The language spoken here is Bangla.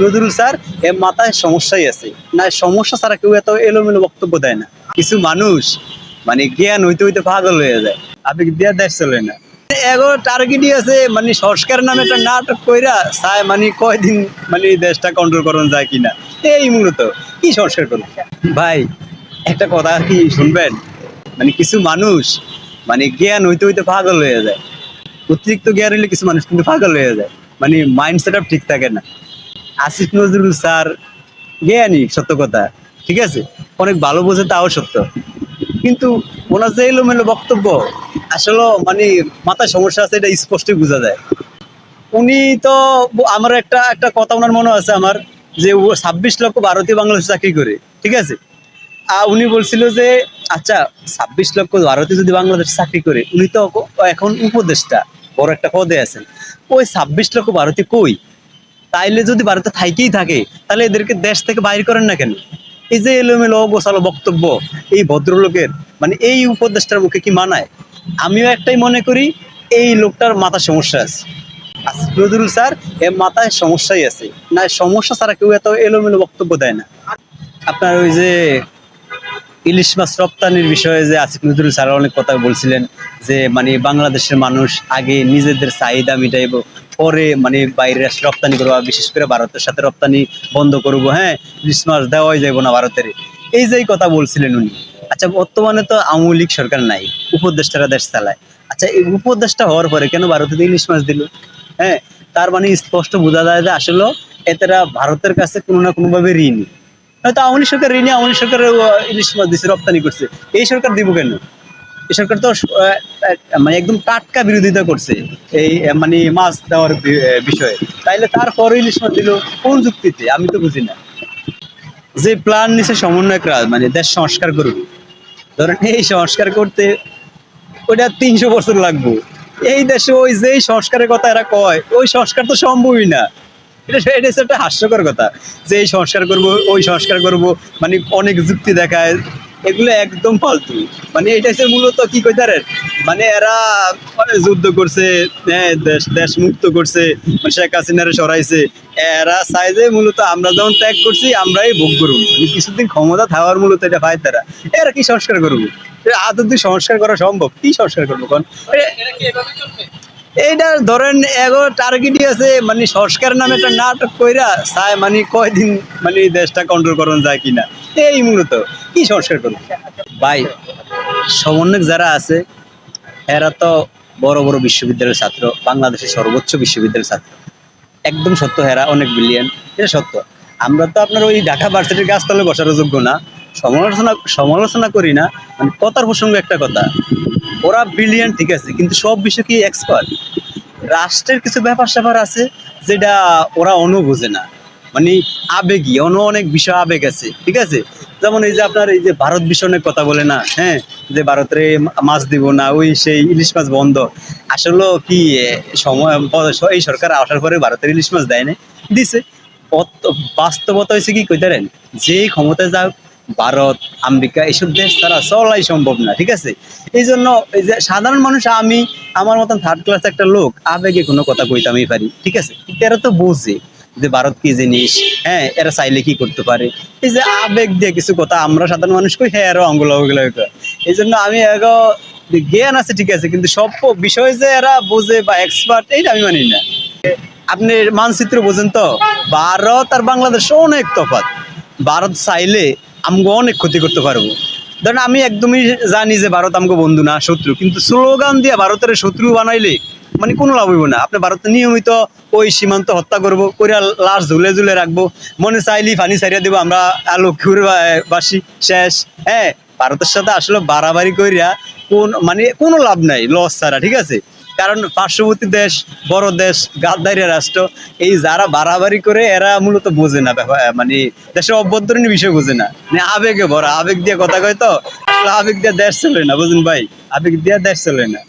নজরুল স্যার এর মাথায় সমস্যাই আছে, না সমস্যা ছাড়া কেউ এত এলোমেলো বক্তব্য দেয় না। কিছু মানুষ জ্ঞান হইতে হইতে পাগল হয়ে যায়, আবেগ দিয়া দেশ চলে না। এগো টার্গেটই আছে সংস্কার নামে একটা নাটক কইরা চায় কয়দিন দেশটা কন্ট্রোল করানো যায় কিনা, এই মূলত কি সংস্কার করবে। ভাই একটা কথা কি শুনবেন, কিছু মানুষ জ্ঞান হইতে হইতে পাগল হয়ে যায়। অতিরিক্ত জ্ঞান হইলে কিছু মানুষ কিন্তু পাগল হয়ে যায়, মাইন্ড সেট আপ ঠিক থাকে না। আসিফ নজরুল স্যার জ্ঞানী, সত্য কথা, ঠিক আছে, অনেক ভালো বোঝে, তাও সত্য, কিন্তু ওনার যে এলোমেলো বক্তব্য আসলে মাথায় সমস্যা আছে, এটা স্পষ্টই বোঝা যায়। উনি তো আমার একটা একটা কথা ওনার মনে আছে আমার, যে 26 লক্ষ ভারতীয় বাংলাদেশে চাকরি করে, ঠিক আছে। উনি বলছিল যে আচ্ছা 26 লক্ষ ভারতীয় যদি বাংলাদেশে চাকরি করে, উনি তো এখন উপদেষ্টা, বড় একটা পদে আছেন, ওই 26 লক্ষ ভারতীয় কই? তাইলে যদি ভারতে থাইকেই থাকে, তাহলে এদেরকে দেশ থেকে বাইর করেন না কেন? এই যে এলোমেলো গোছালো বক্তব্য এই ভদ্রলোকের, এই উপদেষ্টার মুখে কি মানায়? আমিও একটাই মনে করি, এই লোকটার মাথার সমস্যা আছে। নজরুল স্যার এর মাথায় সমস্যাই আছে, না সমস্যা ছাড়া কেউ এত এলোমেলো বক্তব্য দেয় না। আপনার ওই যে ইলিশ মাছ রপ্তানির বিষয়ে যে আসিফ নজরুল স্যার অনেক কথা বলছিলেন, যে বাংলাদেশের মানুষ আগে নিজেদের চাহিদা মিটাইব, পরে বাইরে রপ্তানি করবো, বিশেষ করে ভারতের সাথে রপ্তানি বন্ধ করবো, হ্যাঁ ইলিশ মাছ দেওয়াই যাইব না ভারতের, এই যে কথা বলছিলেন উনি। আচ্ছা বর্তমানে তো আওয়ামী লীগ সরকার নাই, উপদেষ্টারা দেশ চালায়। আচ্ছা এই উপদেষ্টা হওয়ার পরে কেন ভারতে ইলিশ মাছ দিল? হ্যাঁ, তার স্পষ্ট বোঝা যায় যে আসলে এতেরা ভারতের কাছে কোনো না কোনো ভাবে ঋণী। হয়তো আওয়ামী সরকার ঋণী, আওয়ামী সরকার ইলিশ মাছ দিচ্ছে, রপ্তানি করছে, এই সরকার দিব কেন? এই সরকার তো একদম টাটকা বিরোধিতা করছে এই মাছ দেওয়ার বিষয়ে, তাইলে তারপরে ইলিশ মাছ দিল কোন যুক্তিতে? আমি তো বুঝি না। যে প্ল্যান নিছে সমন্বয়করা, দেশ সংস্কার করবে, ধরেন এই সংস্কার করতে ওইটা 300 বছর লাগবে। এই দেশে ওই যেই সংস্কারের কথা এরা কয়, ওই সংস্কার তো সম্ভবই না। এটা এটা হচ্ছে একটা হাস্যকর কথা, যে এই সংস্কার করব, ওই সংস্কার করব, অনেক যুক্তি দেখায়, এগুলো একদম ফালতু। এটা হচ্ছে মূলত কি কইতারেন, এরা যুদ্ধ করছে, হ্যাঁ দেশ দেশ মুক্ত করছে, শেখ হাসিনারে সরাইছে, এরা চাই যে মূলত আমরা যখন ত্যাগ করছি আমরাই ভোগ করব, কিছুদিন ক্ষমতা থাকার মূলত এটা পায় তারা। এরা কি সংস্কার করবো? আদৌ সংস্কার করা সম্ভব? কি সংস্কার করবো কোন? এইটা ধরেন এগো টার্গেটই আছে, সংস্কার নামে একটা নাটক কইরা চায় কয়দিন দেশটা কন্ট্রোল করানো যায় কিনা, এই মূলত কি সংস্কার করবে। ভাই সমন্বয়ক যারা আছে এরা তো বড় বড় বিশ্ববিদ্যালয়ের ছাত্র, বাংলাদেশের সর্বোচ্চ বিশ্ববিদ্যালয়ের ছাত্র, একদম সত্য, হেরা অনেক ব্রিলিয়ান্ট, এটা সত্য। আমরা তো আপনার ওই ঢাকা ভার্সিটির গাছতলে বসার যোগ্য না, সমালোচনা সমালোচনা করি না, কথার প্রসঙ্গে একটা কথা, ওরা ব্রিলিয়ান্ট ঠিক আছে, কিন্তু সব বিষয় কি এক্সপার্ট? রাষ্ট্রের কিছু ব্যাপার স্যাপার আছে যেটা ওরা বোঝে না, আবেগী, অনেক বিষয় আবেগ আছে, ঠিক আছে। যেমন এই যে আপনার এই যে ভারত বিষণের কথা বলে না, হ্যাঁ, যে ভারতের মাছ দিব না, ওই সেই ইলিশ মাছ বন্ধ, আসলে কি সময় এই সরকার আসার পরে ভারতের ইলিশ মাছ দেয় না? দিছে। বাস্তবতা হয়েছে কি কইতারেন, যে ক্ষমতায় যাক ভারত, আমেরিকা, এইসব দেশ তারা চলাই সম্ভব না, ঠিক আছে। এই জন্য এই যে সাধারণ মানুষ, আমি আমার মতন থার্ড ক্লাস একটা লোক আবেগে কোনো কথা কইতামই পারি, ঠিক আছে, কিন্তু এরা তো বোঝে যে ভারত কি জিনিস, হ্যাঁ এরা চাইলে কি করতে পারে। এই যে আবেগ দিয়ে কিছু কথা আমরা সাধারণ মানুষ কই, হ্যাঁ আরো অঙ্গুলা ওগুলা। এই জন্য আমি এগো জ্ঞান আছে ঠিক আছে, কিন্তু সব বিষয় যে এরা বোঝে বা এক্সপার্ট, এইটা আমি মানি না। আপনি মানচিত্র বোঝেন তো, ভারত আর বাংলাদেশ অনেক তফাৎ। ভারত চাইলে আমগো অনেক ক্ষতি করতে পারবো। ধরেন আমি একদমই জানি যে ভারত আমগো বন্ধু না, শত্রু, কিন্তু স্লোগান দিয়ে ভারতের শত্রু বানাইলে কোনো লাভ হইব না। আপনি ভারতে নিয়মিত ওই সীমান্ত হত্যা করবো, করে লাশ ঝুলে ঝুলে রাখবো, মনে চাইলেই পানি ছাড়িয়ে দেবো আমরা লক্ষ্মীপুরবাসী, শেষ। হ্যাঁ, ভারতের সাথে আসলে বাড়াবাড়ি করিয়া কোনো লাভ নাই, লস ছাড়া, ঠিক আছে। কারণ পার্শ্ববর্তী দেশ, বড় দেশ, গাদ্দারি রাষ্ট্র, এই যারা বাড়াবাড়ি করে এরা মূলত বোঝে না, দেশের অভ্যন্তরীণ বিষয় বোঝে না, আবেগে ভরা, আবেগ দিয়ে কথা কয় তো, আসলে আবেগ দিয়ে দেশ চলে না, বুঝুন ভাই, আবেগ দিয়ে দেশ চলে না।